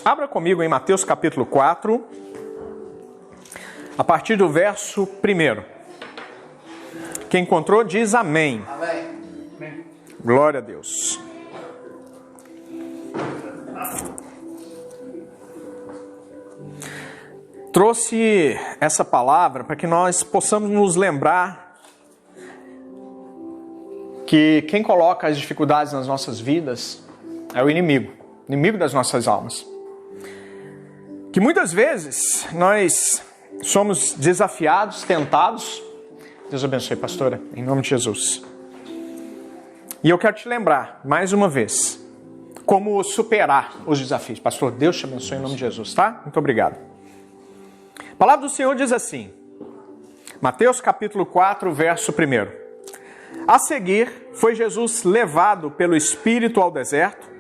Abra comigo em Mateus capítulo 4, a partir do verso 1. Quem encontrou diz amém. Amém. Glória a Deus. Trouxe essa palavra para que nós possamos nos lembrar que quem coloca as dificuldades nas nossas vidas é o inimigo das nossas almas. Que muitas vezes nós somos desafiados, tentados. Deus abençoe, pastora, em nome de Jesus. E eu quero te lembrar, mais uma vez, como superar os desafios. Pastor, Deus te abençoe em nome de Jesus, tá? Muito obrigado. A palavra do Senhor diz assim, Mateus capítulo 4, verso 1. A seguir, foi Jesus levado pelo Espírito ao deserto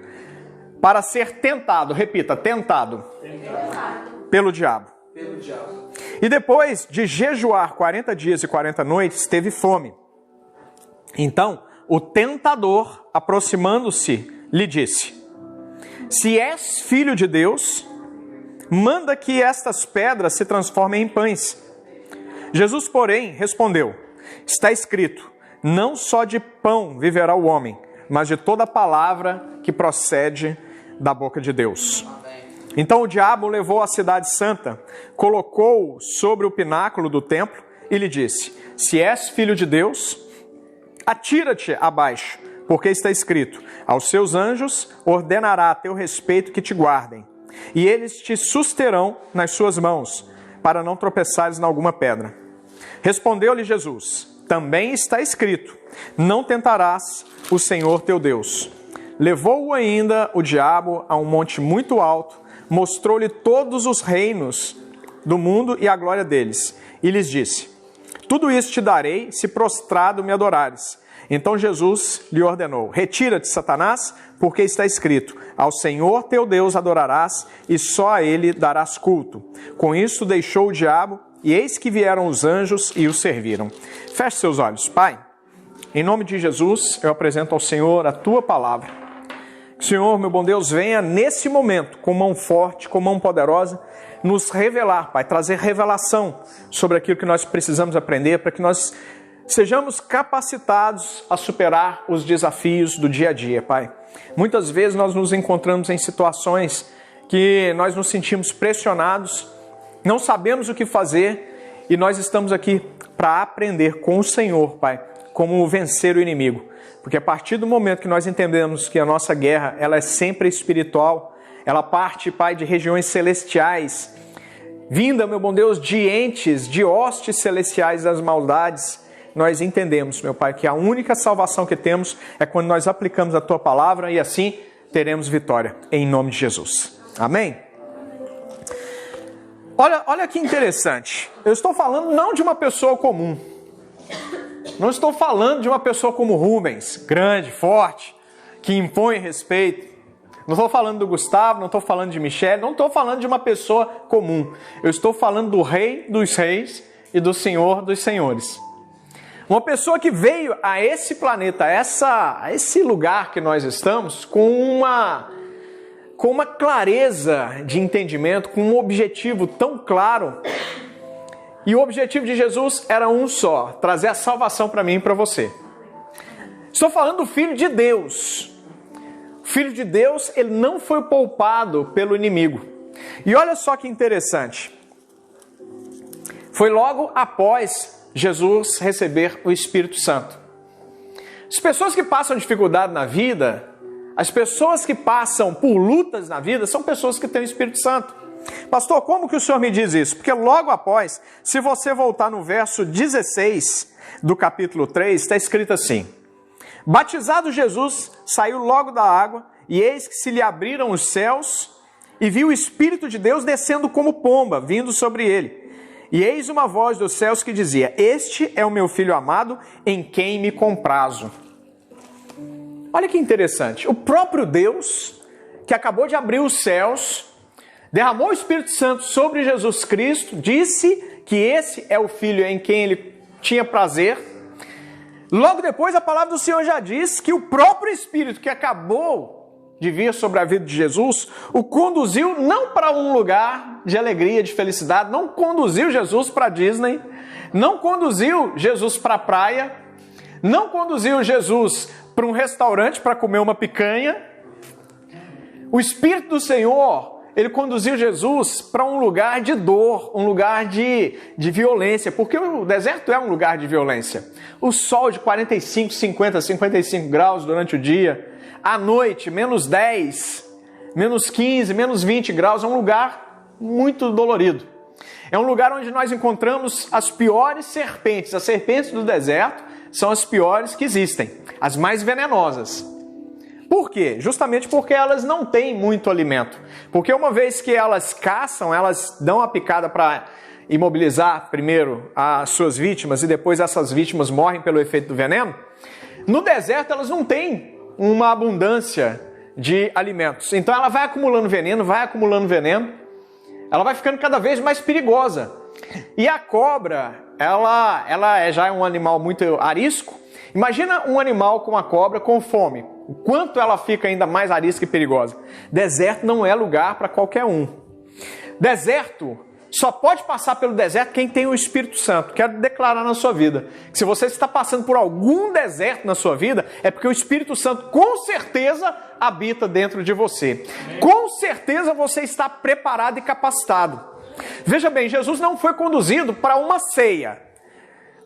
para ser tentado, repita, tentado. Pelo diabo. E depois de jejuar 40 dias e 40 noites, teve fome. Então, o tentador, aproximando-se, lhe disse: Se és filho de Deus, manda que estas pedras se transformem em pães. Jesus, porém, respondeu: Está escrito, não só de pão viverá o homem, mas de toda palavra que procede da boca de Deus. Então o diabo o levou à cidade santa, colocou-o sobre o pináculo do templo e lhe disse: Se és filho de Deus, atira-te abaixo, porque está escrito: Aos seus anjos ordenará a teu respeito que te guardem, e eles te susterão nas suas mãos, para não tropeçares em alguma pedra. Respondeu-lhe Jesus: Também está escrito: Não tentarás o Senhor teu Deus. Levou-o ainda o diabo a um monte muito alto, mostrou-lhe todos os reinos do mundo e a glória deles, e lhes disse: Tudo isso te darei, se prostrado me adorares. Então Jesus lhe ordenou: Retira-te, Satanás, porque está escrito: Ao Senhor teu Deus adorarás, e só a ele darás culto. Com isso deixou o diabo, e eis que vieram os anjos e o serviram. Feche seus olhos. Pai, em nome de Jesus, eu apresento ao Senhor a tua palavra. Senhor, meu bom Deus, venha nesse momento, com mão forte, com mão poderosa, nos revelar, Pai, trazer revelação sobre aquilo que nós precisamos aprender, para que nós sejamos capacitados a superar os desafios do dia a dia, Pai. Muitas vezes nós nos encontramos em situações que nós nos sentimos pressionados, não sabemos o que fazer, e nós estamos aqui para aprender com o Senhor, Pai, como vencer o inimigo. Porque a partir do momento que nós entendemos que a nossa guerra ela é sempre espiritual, ela parte, Pai, de regiões celestiais, vinda, meu bom Deus, de entes, de hostes celestiais das maldades, nós entendemos, meu Pai, que a única salvação que temos é quando nós aplicamos a Tua palavra e assim teremos vitória, em nome de Jesus. Amém? Olha que interessante, eu estou falando não de uma pessoa comum. Não estou falando de uma pessoa como Rubens, grande, forte, que impõe respeito. Não estou falando do Gustavo, não estou falando de Michele, não estou falando de uma pessoa comum. Eu estou falando do Rei dos Reis e do Senhor dos Senhores. Uma pessoa que veio a esse planeta, a esse lugar que nós estamos, com uma clareza de entendimento, com um objetivo tão claro. E o objetivo de Jesus era um só, trazer a salvação para mim e para você. Estou falando do Filho de Deus. O Filho de Deus, ele não foi poupado pelo inimigo. E olha só que interessante. Foi logo após Jesus receber o Espírito Santo. As pessoas que passam dificuldade na vida, as pessoas que passam por lutas na vida, são pessoas que têm o Espírito Santo. Pastor, como que o senhor me diz isso? Porque logo após, se você voltar no verso 16 do capítulo 3, está escrito assim: Batizado Jesus, saiu logo da água, e eis que se lhe abriram os céus, e viu o Espírito de Deus descendo como pomba, vindo sobre ele. E eis uma voz dos céus que dizia: Este é o meu Filho amado, em quem me comprazo. Olha que interessante, o próprio Deus, que acabou de abrir os céus, derramou o Espírito Santo sobre Jesus Cristo, disse que esse é o Filho em quem ele tinha prazer. Logo depois, a palavra do Senhor já diz que o próprio Espírito que acabou de vir sobre a vida de Jesus, o conduziu não para um lugar de alegria, de felicidade, não conduziu Jesus para Disney, não conduziu Jesus para a praia, não conduziu Jesus para um restaurante para comer uma picanha. O Espírito do Senhor, ele conduziu Jesus para um lugar de dor, um lugar de violência, porque o deserto é um lugar de violência. O sol de 45, 50, 55 graus durante o dia, à noite, menos 10, menos 15, menos 20 graus, é um lugar muito dolorido. É um lugar onde nós encontramos as piores serpentes. As serpentes do deserto são as piores que existem, as mais venenosas. Por quê? Justamente porque elas não têm muito alimento. Porque uma vez que elas caçam, elas dão a picada para imobilizar primeiro as suas vítimas e depois essas vítimas morrem pelo efeito do veneno. No deserto elas não têm uma abundância de alimentos. Então ela vai acumulando veneno, ela vai ficando cada vez mais perigosa. E a cobra, ela já é um animal muito arisco. Imagina um animal com a cobra com fome. O quanto ela fica ainda mais arisca e perigosa. Deserto não é lugar para qualquer um. Deserto, só pode passar pelo deserto quem tem o Espírito Santo. Quero declarar na sua vida que se você está passando por algum deserto na sua vida, é porque o Espírito Santo com certeza habita dentro de você. Com certeza você está preparado e capacitado. Veja bem, Jesus não foi conduzido para uma ceia.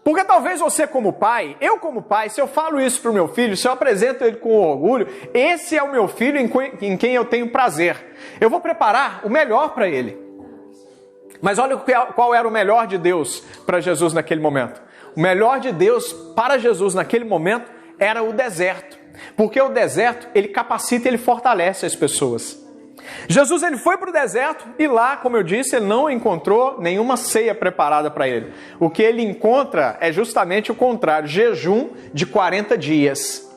Porque talvez você como pai, eu como pai, se eu falo isso para o meu filho, se eu apresento ele com orgulho, esse é o meu filho em quem eu tenho prazer. Eu vou preparar o melhor para ele. Mas olha qual era o melhor de Deus para Jesus naquele momento. O melhor de Deus para Jesus naquele momento era o deserto. Porque o deserto, ele capacita e ele fortalece as pessoas. Jesus ele foi para o deserto e lá, como eu disse, ele não encontrou nenhuma ceia preparada para ele. O que ele encontra é justamente o contrário, jejum de 40 dias.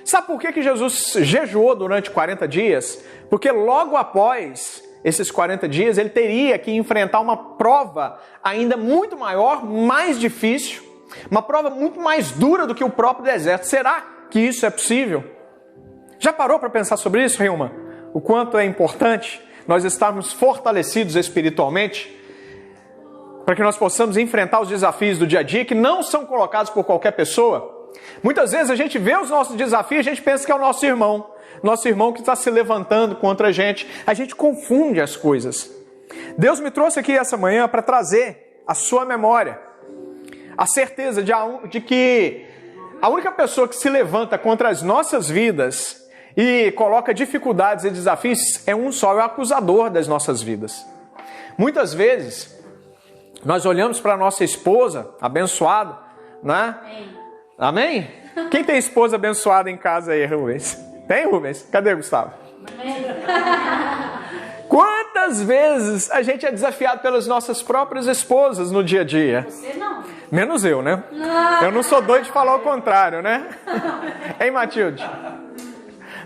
Sabe por que Jesus jejuou durante 40 dias? Porque logo após esses 40 dias ele teria que enfrentar uma prova ainda muito maior, mais difícil, uma prova muito mais dura do que o próprio deserto. Será que isso é possível? Já parou para pensar sobre isso, Rilma? O quanto é importante nós estarmos fortalecidos espiritualmente para que nós possamos enfrentar os desafios do dia a dia que não são colocados por qualquer pessoa. Muitas vezes a gente vê os nossos desafios e a gente pensa que é o nosso irmão que está se levantando contra a gente confunde as coisas. Deus me trouxe aqui essa manhã para trazer à sua memória a certeza de que a única pessoa que se levanta contra as nossas vidas e coloca dificuldades e desafios é um só, é o acusador das nossas vidas. Muitas vezes, nós olhamos para a nossa esposa abençoada, né? Amém? Quem tem esposa abençoada em casa aí, Rubens? Tem, Rubens? Cadê, Gustavo? Amém. Quantas vezes a gente é desafiado pelas nossas próprias esposas no dia a dia? Você não. Menos eu, né? Eu não sou doido de falar o contrário, né? Hein, Matilde?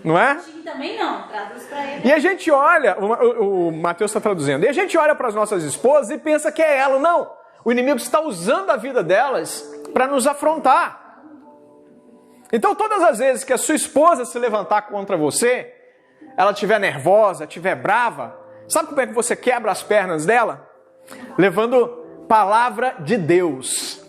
Não é? Também não, traduz para ele. E a gente olha, o Mateus está traduzindo, e a gente olha para as nossas esposas e pensa que é ela. Não, o inimigo está usando a vida delas para nos afrontar. Então todas as vezes que a sua esposa se levantar contra você, ela estiver nervosa, estiver brava, sabe como é que você quebra as pernas dela? Levando palavra de Deus.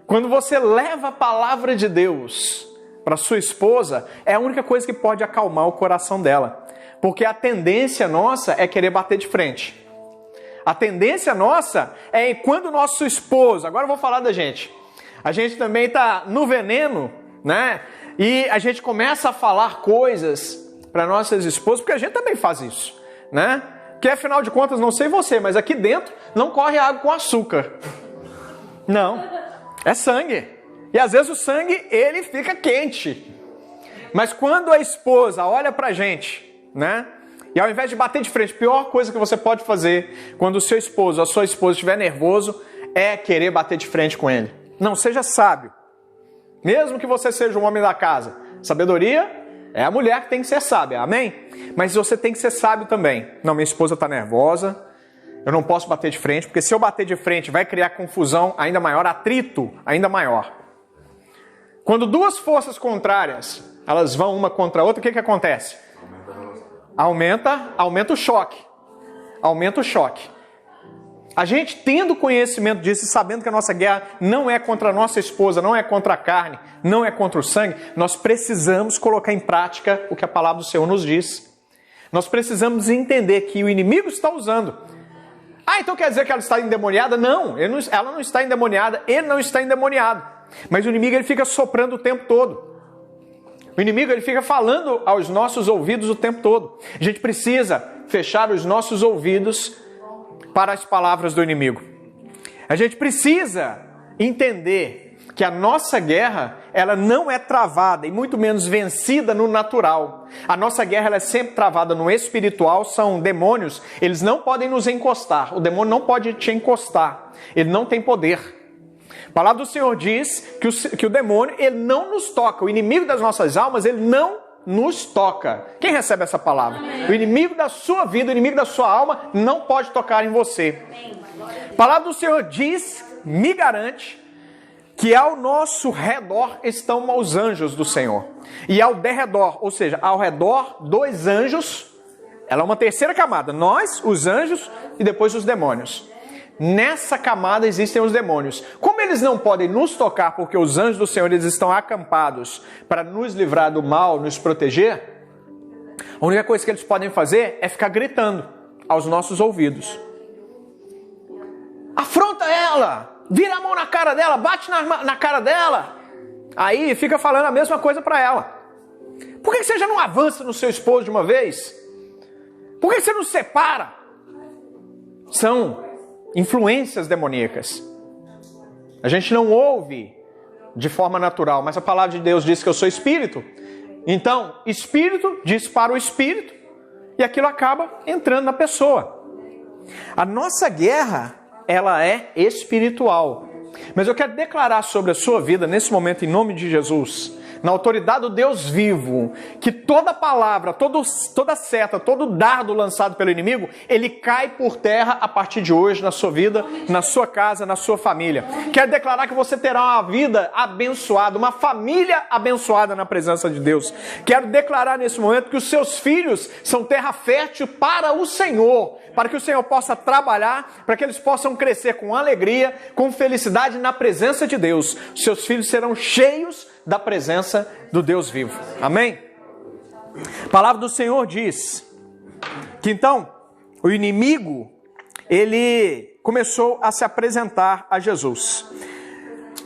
Quando você leva a palavra de Deus para sua esposa, é a única coisa que pode acalmar o coração dela. Porque a tendência nossa é querer bater de frente. A tendência nossa é quando o nosso esposo, agora eu vou falar da gente, a gente também está no veneno, né? E a gente começa a falar coisas para nossas esposas, porque a gente também faz isso, né? Que afinal de contas, não sei você, mas aqui dentro não corre água com açúcar. Não, é sangue. E às vezes o sangue, ele fica quente. Mas quando a esposa olha pra gente, né? E ao invés de bater de frente, a pior coisa que você pode fazer quando o seu esposo, a sua esposa estiver nervoso, é querer bater de frente com ele. Não, seja sábio. Mesmo que você seja um homem da casa. Sabedoria é a mulher que tem que ser sábia, amém? Mas você tem que ser sábio também. Não, minha esposa está nervosa, eu não posso bater de frente, porque se eu bater de frente vai criar confusão ainda maior, atrito ainda maior. Quando duas forças contrárias, elas vão uma contra a outra, o que acontece? Aumenta o choque. Aumenta o choque. A gente tendo conhecimento disso e sabendo que a nossa guerra não é contra a nossa esposa, não é contra a carne, não é contra o sangue, nós precisamos colocar em prática o que a palavra do Senhor nos diz. Nós precisamos entender que o inimigo está usando. Então quer dizer que ela está endemoniada? Não, ela não está endemoniada, ele não está endemoniado. Mas o inimigo ele fica soprando o tempo todo. O inimigo ele fica falando aos nossos ouvidos o tempo todo. A gente precisa fechar os nossos ouvidos para as palavras do inimigo. A gente precisa entender que a nossa guerra, ela não é travada e muito menos vencida no natural. A nossa guerra ela é sempre travada no espiritual, são demônios, eles não podem nos encostar. O demônio não pode te encostar, ele não tem poder. A palavra do Senhor diz que o demônio, ele não nos toca. O inimigo das nossas almas, ele não nos toca. Quem recebe essa palavra? Amém. O inimigo da sua vida, o inimigo da sua alma, não pode tocar em você. A palavra do Senhor diz, me garante, que ao nosso redor estão os anjos do Senhor. E ao derredor, ou seja, ao redor dos anjos, ela é uma terceira camada. Nós, os anjos e depois os demônios. Nessa camada existem os demônios. Como eles não podem nos tocar, porque os anjos do Senhor eles estão acampados para nos livrar do mal, nos proteger, a única coisa que eles podem fazer é ficar gritando aos nossos ouvidos. Afronta ela! Vira a mão na cara dela, bate na cara dela. Aí fica falando a mesma coisa para ela. Por que você já não avança no seu esposo de uma vez? Por que você não separa? São influências demoníacas. A gente não ouve de forma natural, mas a palavra de Deus diz que eu sou espírito. Então, espírito diz para o espírito e aquilo acaba entrando na pessoa. A nossa guerra, ela é espiritual. Mas eu quero declarar sobre a sua vida nesse momento, em nome de Jesus, na autoridade do Deus vivo, que toda palavra, toda seta, todo dardo lançado pelo inimigo, ele cai por terra a partir de hoje na sua vida, na sua casa, na sua família. Quero declarar que você terá uma vida abençoada, uma família abençoada na presença de Deus. Quero declarar nesse momento que os seus filhos são terra fértil para o Senhor, para que o Senhor possa trabalhar, para que eles possam crescer com alegria, com felicidade na presença de Deus. Os seus filhos serão cheios da presença do Deus vivo. Amém? A palavra do Senhor diz que então o inimigo ele começou a se apresentar a Jesus.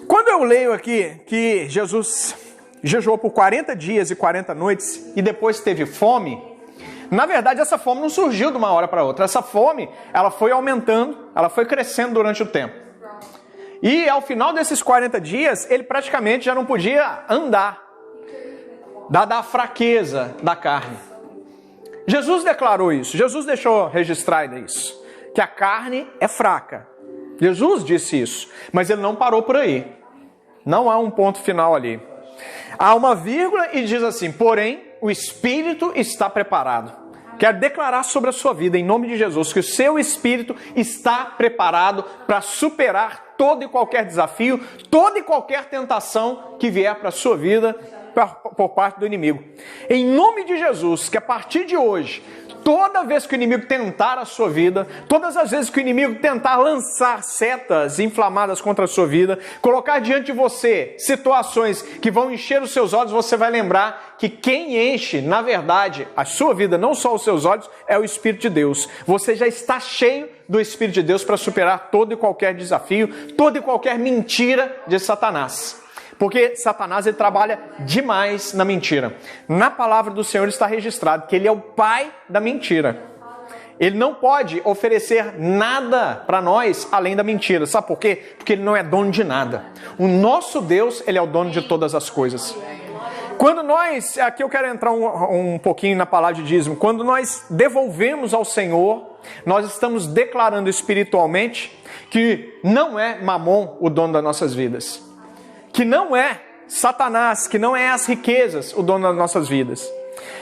Quando eu leio aqui que Jesus jejuou por 40 dias e 40 noites e depois teve fome, na verdade essa fome não surgiu de uma hora para outra. Essa fome ela foi aumentando, ela foi crescendo durante o tempo. E ao final desses 40 dias, ele praticamente já não podia andar, dada a fraqueza da carne. Jesus declarou isso, Jesus deixou registrado isso, que a carne é fraca. Jesus disse isso, mas ele não parou por aí. Não há um ponto final ali. Há uma vírgula e diz assim, porém, o espírito está preparado. Quero declarar sobre a sua vida, em nome de Jesus, que o seu espírito está preparado para superar todo e qualquer desafio, toda e qualquer tentação que vier para a sua vida por parte do inimigo. Em nome de Jesus, que a partir de hoje, toda vez que o inimigo tentar a sua vida, todas as vezes que o inimigo tentar lançar setas inflamadas contra a sua vida, colocar diante de você situações que vão encher os seus olhos, você vai lembrar que quem enche, na verdade, a sua vida, não só os seus olhos, é o Espírito de Deus. Você já está cheio do Espírito de Deus para superar todo e qualquer desafio, toda e qualquer mentira de Satanás. Porque Satanás ele trabalha demais na mentira. Na palavra do Senhor está registrado que ele é o pai da mentira. Ele não pode oferecer nada para nós além da mentira. Sabe por quê? Porque ele não é dono de nada. O nosso Deus, ele é o dono de todas as coisas. Quando nós, aqui eu quero entrar um pouquinho na palavra de dízimo, quando nós devolvemos ao Senhor, nós estamos declarando espiritualmente que não é Mamon o dono das nossas vidas. Que não é Satanás, que não é as riquezas o dono das nossas vidas.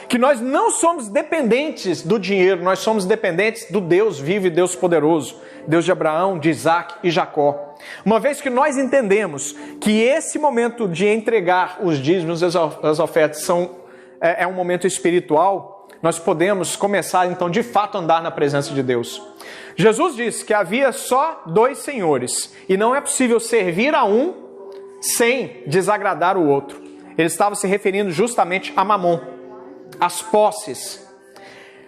Que nós não somos dependentes do dinheiro, nós somos dependentes do Deus vivo e Deus poderoso. Deus de Abraão, de Isaac e Jacó. Uma vez que nós entendemos que esse momento de entregar os dízimos e as ofertas é um momento espiritual, nós podemos começar então de fato a andar na presença de Deus. Jesus disse que havia só 2 senhores e não é possível servir a um sem desagradar o outro. Ele estava se referindo justamente a Mamon, as posses.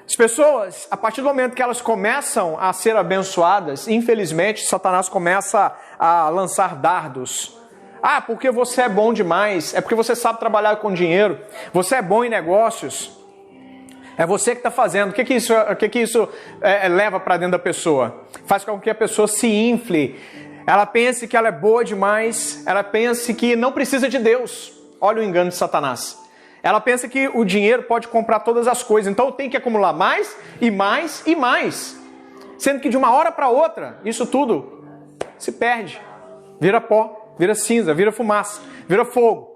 As pessoas, a partir do momento que elas começam a ser abençoadas, infelizmente, Satanás começa a lançar dardos. Ah, porque você é bom demais, é porque você sabe trabalhar com dinheiro, você é bom em negócios, é você que está fazendo. O que isso leva para dentro da pessoa? Faz com que a pessoa se infle, ela pense que ela é boa demais, ela pense que não precisa de Deus. Olha o engano de Satanás. Ela pensa que o dinheiro pode comprar todas as coisas, então tem que acumular mais e mais e mais. Sendo que de uma hora para outra, isso tudo se perde. Vira pó, vira cinza, vira fumaça, vira fogo.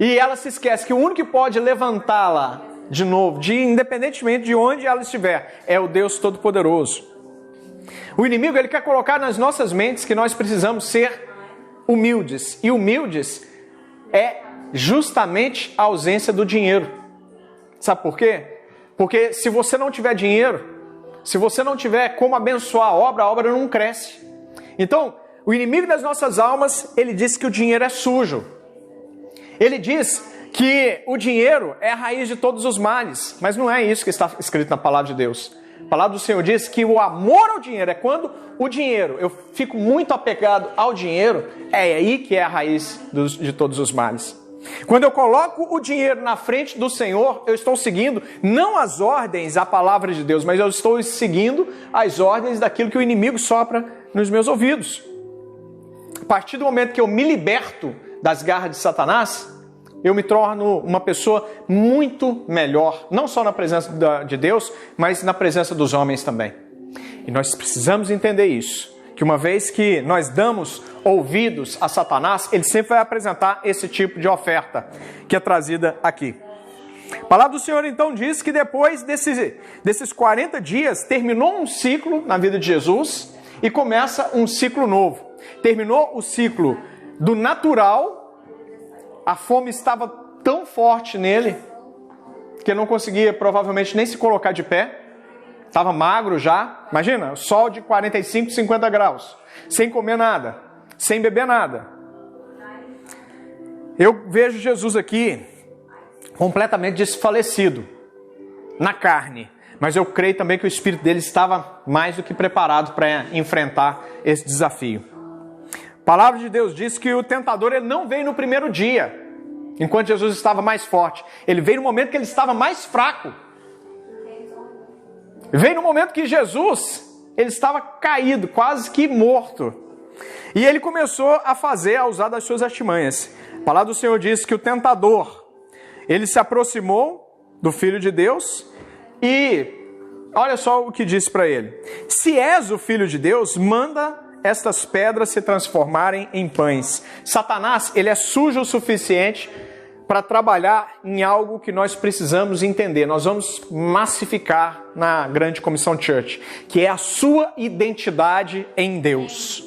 E ela se esquece que o único que pode levantá-la de novo, independentemente de onde ela estiver, é o Deus Todo-Poderoso. O inimigo, ele quer colocar nas nossas mentes que nós precisamos ser humildes. E humildes é justamente a ausência do dinheiro. Sabe por quê? Porque se você não tiver dinheiro, se você não tiver como abençoar a obra não cresce. Então, o inimigo das nossas almas, ele diz que o dinheiro é sujo. Ele diz que o dinheiro é a raiz de todos os males. Mas não é isso que está escrito na palavra de Deus. A palavra do Senhor diz que o amor ao dinheiro é quando o dinheiro, eu fico muito apegado ao dinheiro, é aí que é a raiz de todos os males. Quando eu coloco o dinheiro na frente do Senhor, eu estou seguindo não as ordens, a palavra de Deus, mas eu estou seguindo as ordens daquilo que o inimigo sopra nos meus ouvidos. A partir do momento que eu me liberto das garras de Satanás, eu me torno uma pessoa muito melhor, não só na presença de Deus, mas na presença dos homens também. E nós precisamos entender isso, que uma vez que nós damos ouvidos a Satanás, ele sempre vai apresentar esse tipo de oferta que é trazida aqui. A palavra do Senhor então diz que depois desses 40 dias, terminou um ciclo na vida de Jesus e começa um ciclo novo. Terminou o ciclo do natural, a fome estava tão forte nele que ele não conseguia provavelmente nem se colocar de pé. Estava magro já, imagina, sol de 45, 50 graus, sem comer nada, sem beber nada. Eu vejo Jesus aqui completamente desfalecido, na carne, mas eu creio também que o espírito dele estava mais do que preparado para enfrentar esse desafio. A palavra de Deus diz que o tentador ele não veio no primeiro dia, enquanto Jesus estava mais forte. Ele veio no momento que ele estava mais fraco. Veio no momento que Jesus, ele estava caído, quase que morto. E ele começou a usar das suas artimanhas. A palavra do Senhor diz que o tentador, ele se aproximou do Filho de Deus e olha só o que disse para ele. Se és o Filho de Deus, manda estas pedras se transformarem em pães. Satanás, ele é sujo o suficiente para trabalhar em algo que nós precisamos entender. Nós vamos massificar na Grande Comissão Church, que é a sua identidade em Deus.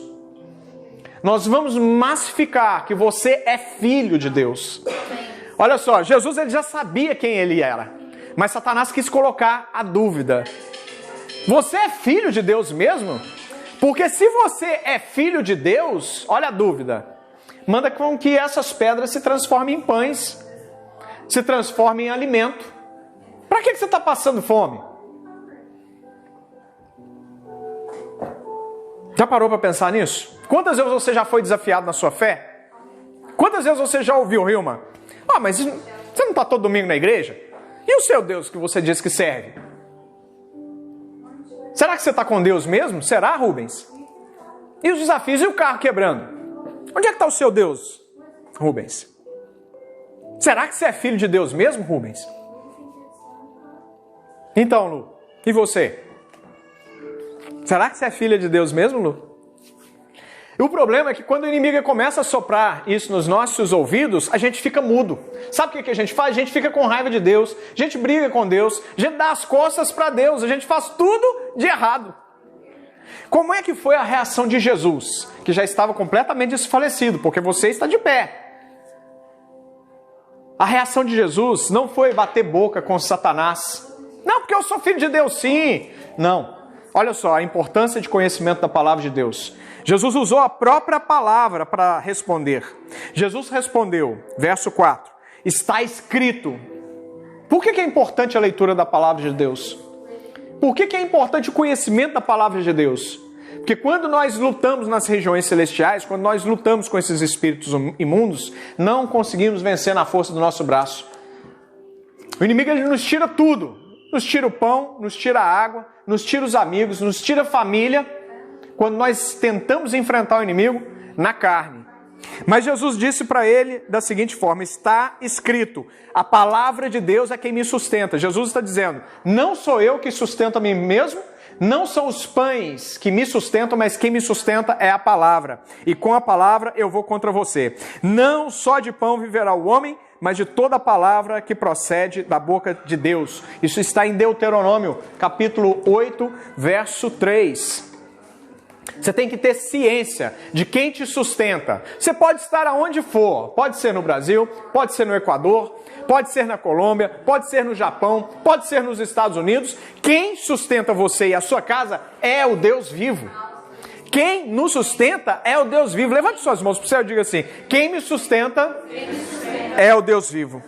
Nós vamos massificar que você é filho de Deus. Olha só, Jesus ele já sabia quem ele era, mas Satanás quis colocar a dúvida. Você é filho de Deus mesmo? Porque se você é filho de Deus, olha a dúvida. Manda com que essas pedras se transformem em pães, se transformem em alimento. Para que você está passando fome? Já parou para pensar nisso? Quantas vezes você já foi desafiado na sua fé? Quantas vezes você já ouviu, Hilma? Ah, mas você não está todo domingo na igreja? E o seu Deus que você diz que serve? Será que você está com Deus mesmo? Será, Rubens? E os desafios? E o carro quebrando? Onde é que está o seu Deus, Rubens? Será que você é filho de Deus mesmo, Rubens? Então, Lu, e você? Será que você é filha de Deus mesmo, Lu? E o problema é que quando o inimigo começa a soprar isso nos nossos ouvidos, a gente fica mudo. Sabe o que a gente faz? A gente fica com raiva de Deus, a gente briga com Deus, a gente dá as costas para Deus, a gente faz tudo de errado. Como é que foi a reação de Jesus, que já estava completamente desfalecido, porque você está de pé? A reação de Jesus não foi bater boca com Satanás. Não, porque eu sou filho de Deus, sim. Não. Olha só a importância de conhecimento da palavra de Deus. Jesus usou a própria palavra para responder. Jesus respondeu, verso 4, está escrito. Por que é importante a leitura da palavra de Deus? Por que é importante o conhecimento da palavra de Deus? Porque quando nós lutamos nas regiões celestiais, quando nós lutamos com esses espíritos imundos, não conseguimos vencer na força do nosso braço. O inimigo, ele nos tira tudo. Nos tira o pão, nos tira a água, nos tira os amigos, nos tira a família, quando nós tentamos enfrentar o inimigo na carne. Mas Jesus disse para ele da seguinte forma, está escrito, a palavra de Deus é quem me sustenta. Jesus está dizendo, não sou eu que sustento a mim mesmo, não são os pães que me sustentam, mas quem me sustenta é a palavra. E com a palavra eu vou contra você. Não só de pão viverá o homem, mas de toda a palavra que procede da boca de Deus. Isso está em Deuteronômio, capítulo 8, verso 3. Você tem que ter ciência de quem te sustenta. Você pode estar aonde for. Pode ser no Brasil, pode ser no Equador, pode ser na Colômbia, pode ser no Japão, pode ser nos Estados Unidos. Quem sustenta você e a sua casa é o Deus vivo. Quem nos sustenta é o Deus vivo. Levante suas mãos para o céu e diga assim, quem me sustenta é o Deus vivo.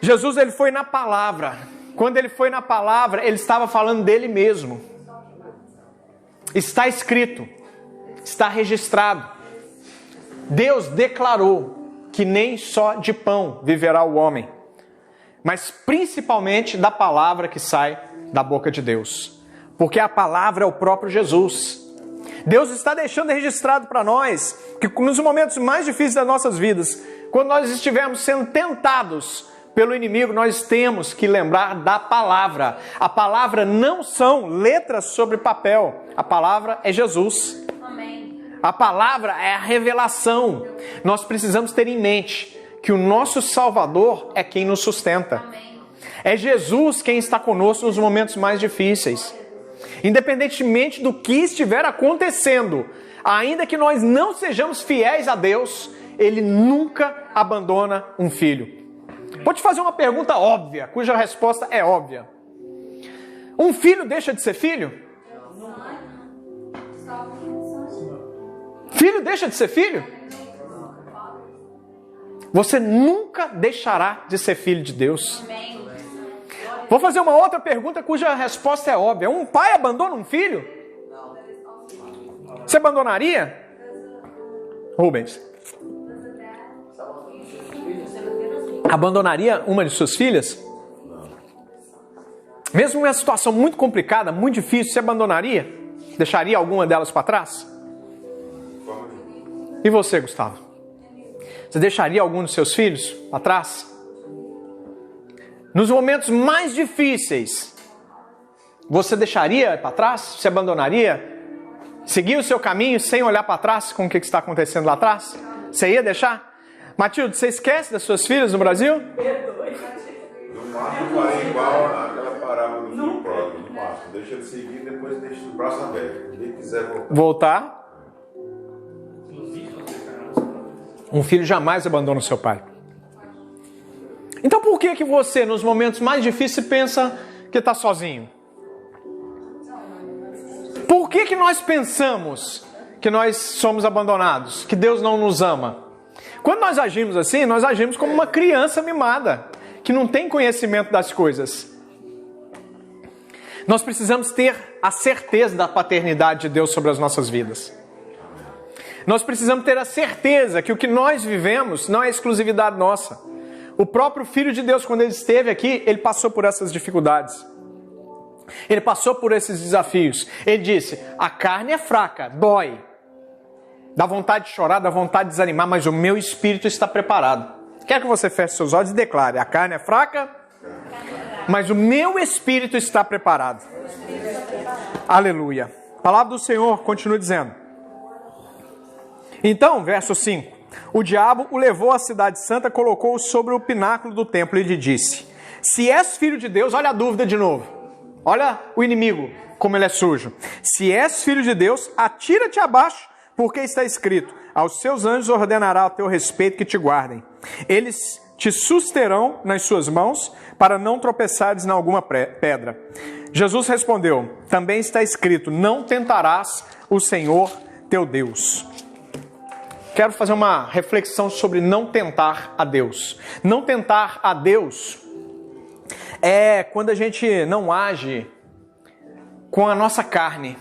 Jesus, ele foi na palavra. Quando ele foi na palavra, ele estava falando dele mesmo. Está escrito, está registrado. Deus declarou que nem só de pão viverá o homem, mas principalmente da palavra que sai da boca de Deus. Porque a palavra é o próprio Jesus. Deus está deixando registrado para nós que nos momentos mais difíceis das nossas vidas, quando nós estivermos sendo tentados pelo inimigo, nós temos que lembrar da palavra. A palavra não são letras sobre papel. A palavra é Jesus. Amém. A palavra é a revelação. Nós precisamos ter em mente que o nosso Salvador é quem nos sustenta. Amém. É Jesus quem está conosco nos momentos mais difíceis. Independentemente do que estiver acontecendo, ainda que nós não sejamos fiéis a Deus, Ele nunca abandona um filho. Vou te fazer uma pergunta óbvia, cuja resposta é óbvia. Um filho deixa de ser filho? Filho deixa de ser filho? Você nunca deixará de ser filho de Deus. Vou fazer uma outra pergunta cuja resposta é óbvia. Um pai abandona um filho? Você abandonaria? Rubens. Abandonaria uma de suas filhas? Mesmo em uma situação muito complicada, muito difícil, você abandonaria? Deixaria alguma delas para trás? E você, Gustavo? Você deixaria algum dos seus filhos para trás? Nos momentos mais difíceis, você deixaria para trás? Você abandonaria? Seguir o seu caminho sem olhar para trás com o que está acontecendo lá atrás? Você ia deixar? Matilde, você esquece das suas filhas no Brasil? No máximo, faria igual aquela parábola do filho pródigo. No máximo, deixa ele seguir e depois deixa o braço aberto. Quem quiser voltar. Um filho jamais abandona o seu pai. Então por que você, nos momentos mais difíceis, pensa que está sozinho? Por que nós pensamos que nós somos abandonados? Que Deus não nos ama? Quando nós agimos assim, nós agimos como uma criança mimada, que não tem conhecimento das coisas. Nós precisamos ter a certeza da paternidade de Deus sobre as nossas vidas. Nós precisamos ter a certeza que o que nós vivemos não é exclusividade nossa. O próprio Filho de Deus, quando ele esteve aqui, ele passou por essas dificuldades. Ele passou por esses desafios. Ele disse, a carne é fraca, dói. Dá vontade de chorar, dá vontade de desanimar, mas o meu espírito está preparado. Quero que você feche seus olhos e declare, a carne é fraca, mas o meu espírito está preparado. Aleluia. A palavra do Senhor continua dizendo. Então, verso 5. O diabo o levou à cidade santa, colocou-o sobre o pináculo do templo e lhe disse, se és filho de Deus, olha a dúvida de novo. Olha o inimigo, como ele é sujo. Se és filho de Deus, atira-te abaixo, porque está escrito, aos seus anjos ordenará a teu respeito que te guardem. Eles te susterão nas suas mãos, para não tropeçares em alguma pedra. Jesus respondeu, também está escrito, não tentarás o Senhor teu Deus. Quero fazer uma reflexão sobre não tentar a Deus. Não tentar a Deus é quando a gente não age com a nossa carne.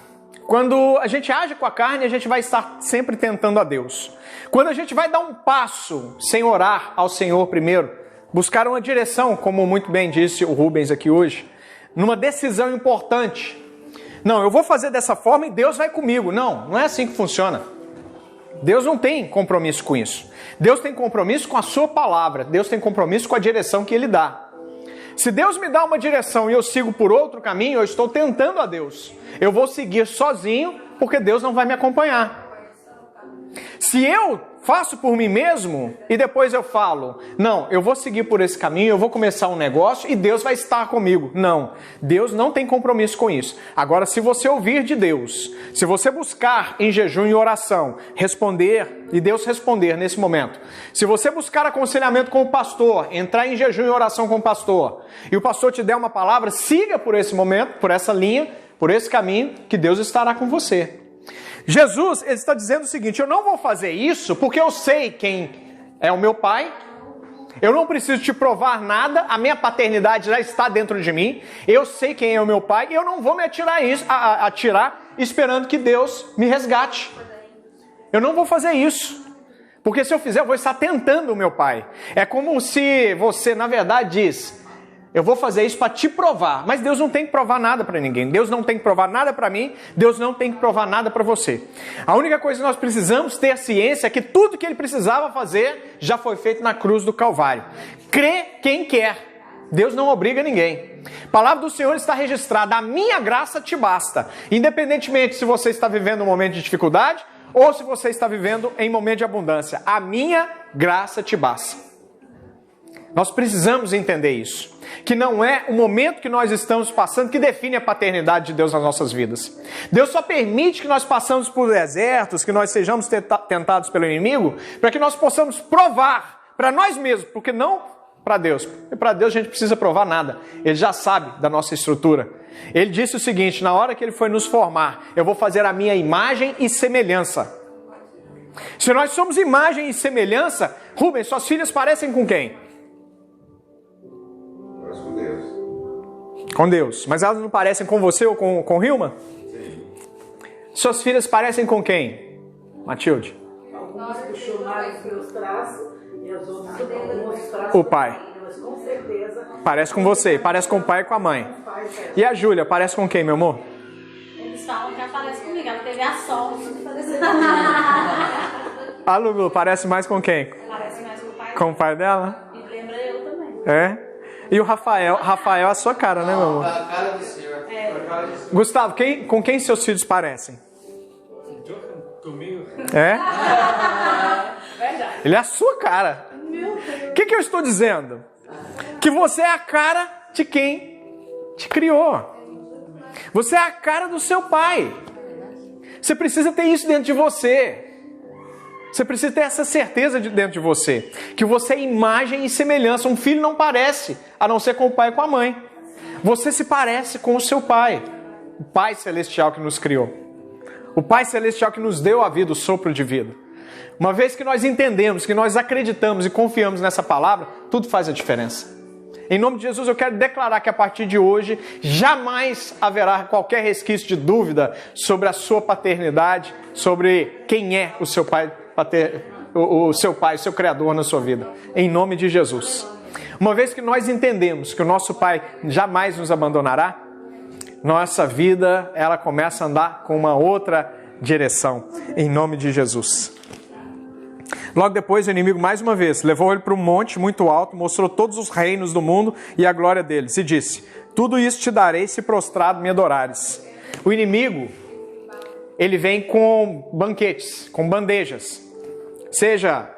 Quando a gente age com a carne, a gente vai estar sempre tentando a Deus. Quando a gente vai dar um passo sem orar ao Senhor primeiro, buscar uma direção, como muito bem disse o Rubens aqui hoje, numa decisão importante. Não, eu vou fazer dessa forma e Deus vai comigo. Não, não é assim que funciona. Deus não tem compromisso com isso. Deus tem compromisso com a sua palavra. Deus tem compromisso com a direção que Ele dá. Se Deus me dá uma direção e eu sigo por outro caminho, eu estou tentando a Deus. Eu vou seguir sozinho porque Deus não vai me acompanhar. Se eu faço por mim mesmo e depois eu falo, não, eu vou seguir por esse caminho, eu vou começar um negócio e Deus vai estar comigo. Não, Deus não tem compromisso com isso. Agora, se você ouvir de Deus, se você buscar em jejum e oração, responder e Deus responder nesse momento, se você buscar aconselhamento com o pastor, entrar em jejum e oração com o pastor, e o pastor te der uma palavra, siga por esse momento, por essa linha, por esse caminho, que Deus estará com você. Jesus, ele está dizendo o seguinte, eu não vou fazer isso porque eu sei quem é o meu pai, eu não preciso te provar nada, a minha paternidade já está dentro de mim, eu sei quem é o meu pai e eu não vou me atirar esperando que Deus me resgate. Eu não vou fazer isso, porque se eu fizer eu vou estar tentando o meu pai. É como se você, na verdade, diz, eu vou fazer isso para te provar. Mas Deus não tem que provar nada para ninguém. Deus não tem que provar nada para mim. Deus não tem que provar nada para você. A única coisa que nós precisamos ter ciência é que tudo que Ele precisava fazer já foi feito na cruz do Calvário. Crê quem quer. Deus não obriga ninguém. A palavra do Senhor está registrada. A minha graça te basta. Independentemente se você está vivendo um momento de dificuldade ou se você está vivendo em momento de abundância. A minha graça te basta. Nós precisamos entender isso. Que não é o momento que nós estamos passando que define a paternidade de Deus nas nossas vidas. Deus só permite que nós passemos por desertos, que nós sejamos tentados pelo inimigo, para que nós possamos provar para nós mesmos, porque não para Deus. Porque para Deus a gente precisa provar nada. Ele já sabe da nossa estrutura. Ele disse o seguinte, na hora que Ele foi nos formar, eu vou fazer a minha imagem e semelhança. Se nós somos imagem e semelhança, Rubens, suas filhas parecem com quem? Com Deus. Mas elas não parecem com você ou com Hilma? Sim. Suas filhas parecem com quem? Matilde? Algumas puxou mais meus traços e as outras alguns traços. O pai. Mas com certeza. Parece com você, parece com o pai e com a mãe. E a Júlia, parece com quem, meu amor? Eles falam que ela parece comigo, ela teve a sorte de fazer A Lulu, parece mais com quem? Parece mais com o pai. Com o pai dela? E lembra eu também. É? E o Rafael? Rafael é a sua cara, né, meu amor? A cara do Senhor. É. Gustavo, com quem seus filhos parecem? Comigo? É? Verdade. Ele é a sua cara. O que eu estou dizendo? Que você é a cara de quem te criou. Você é a cara do seu pai. Você precisa ter isso dentro de você. Você precisa ter essa certeza dentro de você. Que você é imagem e semelhança. Um filho não parece, a não ser com o pai e com a mãe. Você se parece com o seu pai. O Pai Celestial que nos criou. O Pai Celestial que nos deu a vida, o sopro de vida. Uma vez que nós entendemos, que nós acreditamos e confiamos nessa palavra, tudo faz a diferença. Em nome de Jesus, eu quero declarar que a partir de hoje, jamais haverá qualquer resquício de dúvida sobre a sua paternidade, sobre quem é o seu pai, o seu pai, o seu Criador na sua vida. Em nome de Jesus. Uma vez que nós entendemos que o nosso Pai jamais nos abandonará, nossa vida, ela começa a andar com uma outra direção. Em nome de Jesus. Logo depois, o inimigo, mais uma vez, levou ele para um monte muito alto, mostrou todos os reinos do mundo e a glória deles, e disse: tudo isso te darei se prostrado me adorares. O inimigo, ele vem com banquetes, com bandejas, seja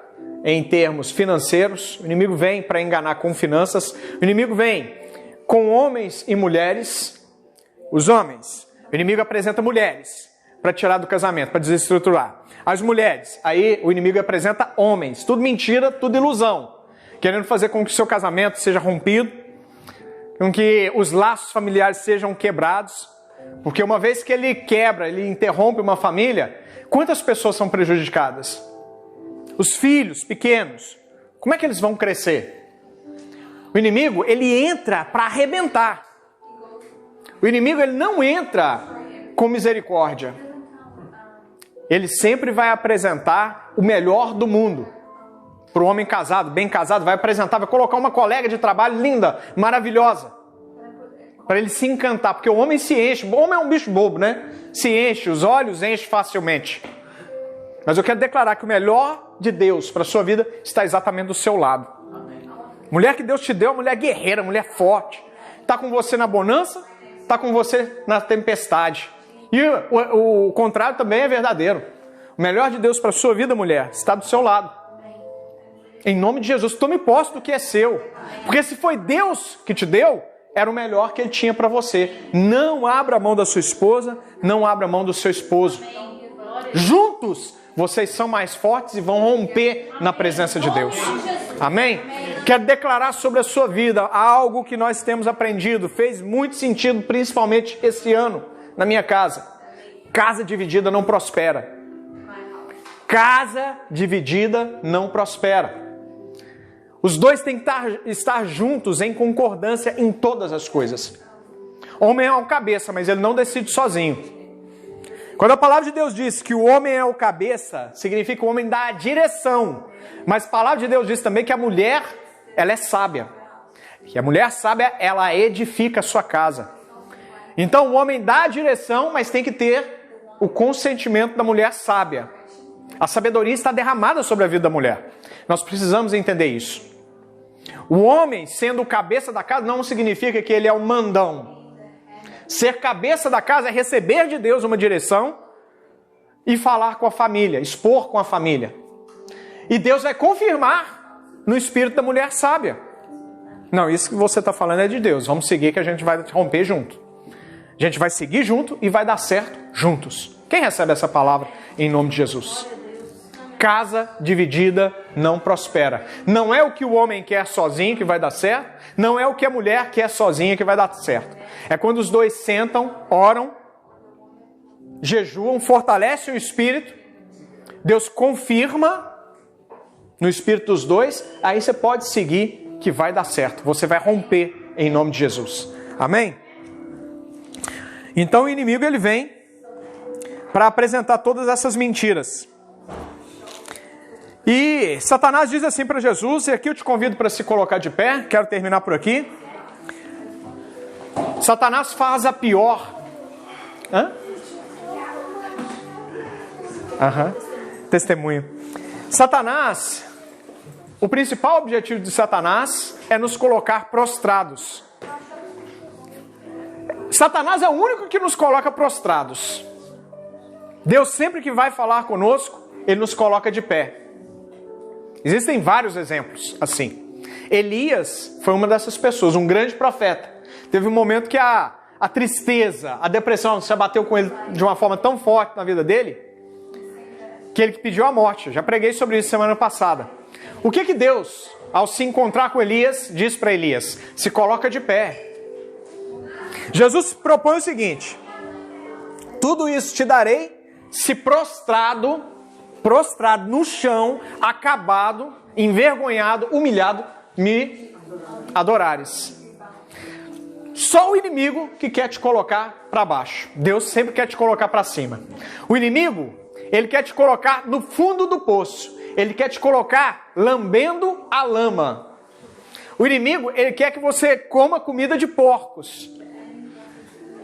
em termos financeiros, o inimigo vem para enganar com finanças, o inimigo vem com homens e mulheres, os homens, o inimigo apresenta mulheres para tirar do casamento, para desestruturar. As mulheres, aí o inimigo apresenta homens, tudo mentira, tudo ilusão. querendo fazer com que o seu casamento seja rompido, com que os laços familiares sejam quebrados, porque uma vez que ele quebra, ele interrompe uma família, quantas pessoas são prejudicadas? Os filhos pequenos, como é que eles vão crescer? O inimigo, ele entra para arrebentar. O inimigo, ele não entra com misericórdia. Ele sempre vai apresentar o melhor do mundo. Para o homem casado, bem casado, vai apresentar, vai colocar uma colega de trabalho linda, maravilhosa. Para ele se encantar, porque o homem se enche. O homem é um bicho bobo, né? Se enche, os olhos enchem facilmente. Mas eu quero declarar que o melhor de Deus para a sua vida está exatamente do seu lado. Mulher que Deus te deu, mulher guerreira, mulher forte. Está com você na bonança, está com você na tempestade. E o contrário também é verdadeiro. O melhor de Deus para a sua vida, mulher, está do seu lado. Em nome de Jesus, tome posse do que é seu. Porque se foi Deus que te deu, era o melhor que Ele tinha para você. Não abra a mão da sua esposa, não abra a mão do seu esposo. Juntos, vocês são mais fortes e vão romper na presença de Deus. Amém? Quero declarar sobre a sua vida algo que nós temos aprendido. Fez muito sentido, principalmente esse ano, na minha casa. Casa dividida não prospera. Casa dividida não prospera. Os dois têm que estar juntos em concordância em todas as coisas. Homem é o cabeça, mas ele não decide sozinho. Quando a palavra de Deus diz que o homem é o cabeça, significa que o homem dá a direção. Mas a palavra de Deus diz também que a mulher, ela é sábia. E a mulher sábia, ela edifica a sua casa. Então o homem dá a direção, mas tem que ter o consentimento da mulher sábia. A sabedoria está derramada sobre a vida da mulher. Nós precisamos entender isso. O homem, sendo o cabeça da casa, não significa que ele é o mandão. Ser cabeça da casa é receber de Deus uma direção e falar com a família, expor com a família. E Deus vai confirmar no espírito da mulher sábia. Não, isso que você está falando é de Deus. Vamos seguir que a gente vai romper junto. A gente vai seguir junto e vai dar certo juntos. Quem recebe essa palavra em nome de Jesus? Casa dividida não prospera. Não é o que o homem quer sozinho que vai dar certo. Não é o que a mulher quer sozinha que vai dar certo. É quando os dois sentam, oram, jejuam, fortalecem o espírito. Deus confirma no espírito dos dois. Aí você pode seguir que vai dar certo. Você vai romper em nome de Jesus. Amém? Então o inimigo ele vem para apresentar todas essas mentiras. E Satanás diz assim para Jesus, e aqui eu te convido para se colocar de pé, quero terminar por aqui. Satanás faz a pior... Testemunho. Satanás, o principal objetivo de Satanás é nos colocar prostrados. Satanás é o único que nos coloca prostrados. Deus sempre que vai falar conosco, Ele nos coloca de pé. Existem vários exemplos assim. Elias foi uma dessas pessoas, um grande profeta. Teve um momento que a tristeza, a depressão se abateu com ele de uma forma tão forte na vida dele, que ele pediu a morte. Eu já preguei sobre isso semana passada. O que Deus, ao se encontrar com Elias, diz para Elias? Se coloca de pé. Jesus propõe o seguinte: tudo isso te darei se prostrado no chão, acabado, envergonhado, humilhado, me adorares. Só o inimigo que quer te colocar para baixo. Deus sempre quer te colocar para cima. O inimigo, ele quer te colocar no fundo do poço. Ele quer te colocar lambendo a lama. O inimigo, ele quer que você coma comida de porcos.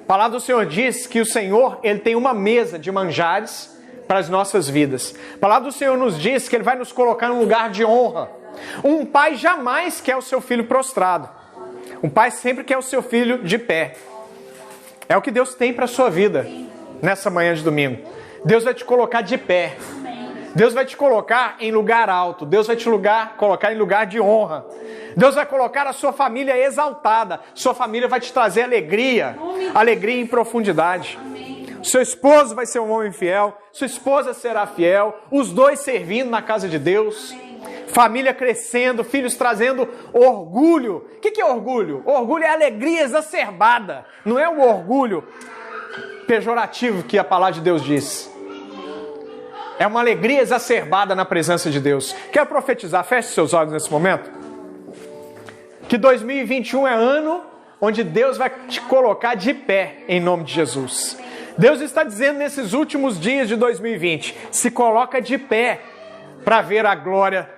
A palavra do Senhor diz que o Senhor, Ele tem uma mesa de manjares para as nossas vidas. A palavra do Senhor nos diz que Ele vai nos colocar num lugar de honra. Um pai jamais quer o seu filho prostrado. Um pai sempre quer o seu filho de pé. É o que Deus tem para a sua vida nessa manhã de domingo. Deus vai te colocar de pé. Deus vai te colocar em lugar alto. Deus vai te colocar em lugar de honra. Deus vai colocar a sua família exaltada. Sua família vai te trazer alegria. Alegria em profundidade. Seu esposo vai ser um homem fiel. Sua esposa será fiel. Os dois servindo na casa de Deus. família crescendo, filhos trazendo orgulho. O que é orgulho? Orgulho é alegria exacerbada, não é o orgulho pejorativo que a palavra de Deus diz. É uma alegria exacerbada na presença de Deus. Quero profetizar, feche seus olhos nesse momento. Que 2021 é ano onde Deus vai te colocar de pé em nome de Jesus. Deus está dizendo nesses últimos dias de 2020, se coloca de pé para ver a glória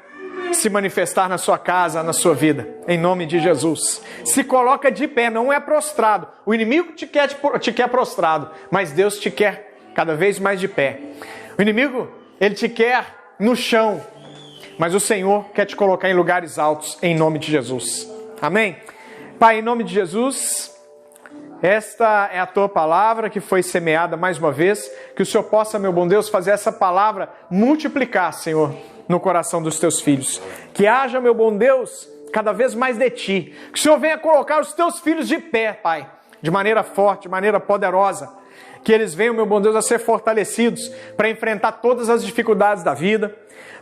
se manifestar na sua casa, na sua vida, em nome de Jesus. Se coloca de pé, não é prostrado. O inimigo te quer prostrado, mas Deus te quer cada vez mais de pé. O inimigo, ele te quer no chão, mas o Senhor quer te colocar em lugares altos, em nome de Jesus. Amém? Pai, em nome de Jesus, esta é a Tua palavra que foi semeada mais uma vez, que o Senhor possa, meu bom Deus, fazer essa palavra multiplicar, Senhor, no coração dos Teus filhos. Que haja, meu bom Deus, cada vez mais de Ti. Que o Senhor venha colocar os Teus filhos de pé, Pai, de maneira forte, de maneira poderosa. Que eles venham, meu bom Deus, a ser fortalecidos para enfrentar todas as dificuldades da vida.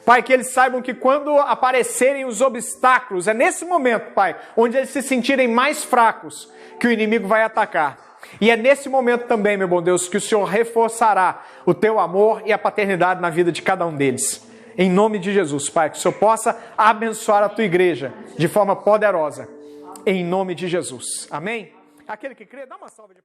Pai, que eles saibam que quando aparecerem os obstáculos, é nesse momento, Pai, onde eles se sentirem mais fracos, que o inimigo vai atacar. E é nesse momento também, meu bom Deus, que o Senhor reforçará o Teu amor e a paternidade na vida de cada um deles. Em nome de Jesus, Pai, que o Senhor possa abençoar a Tua igreja de forma poderosa. Em nome de Jesus. Amém? Aquele que crê, dá uma salva de palmas.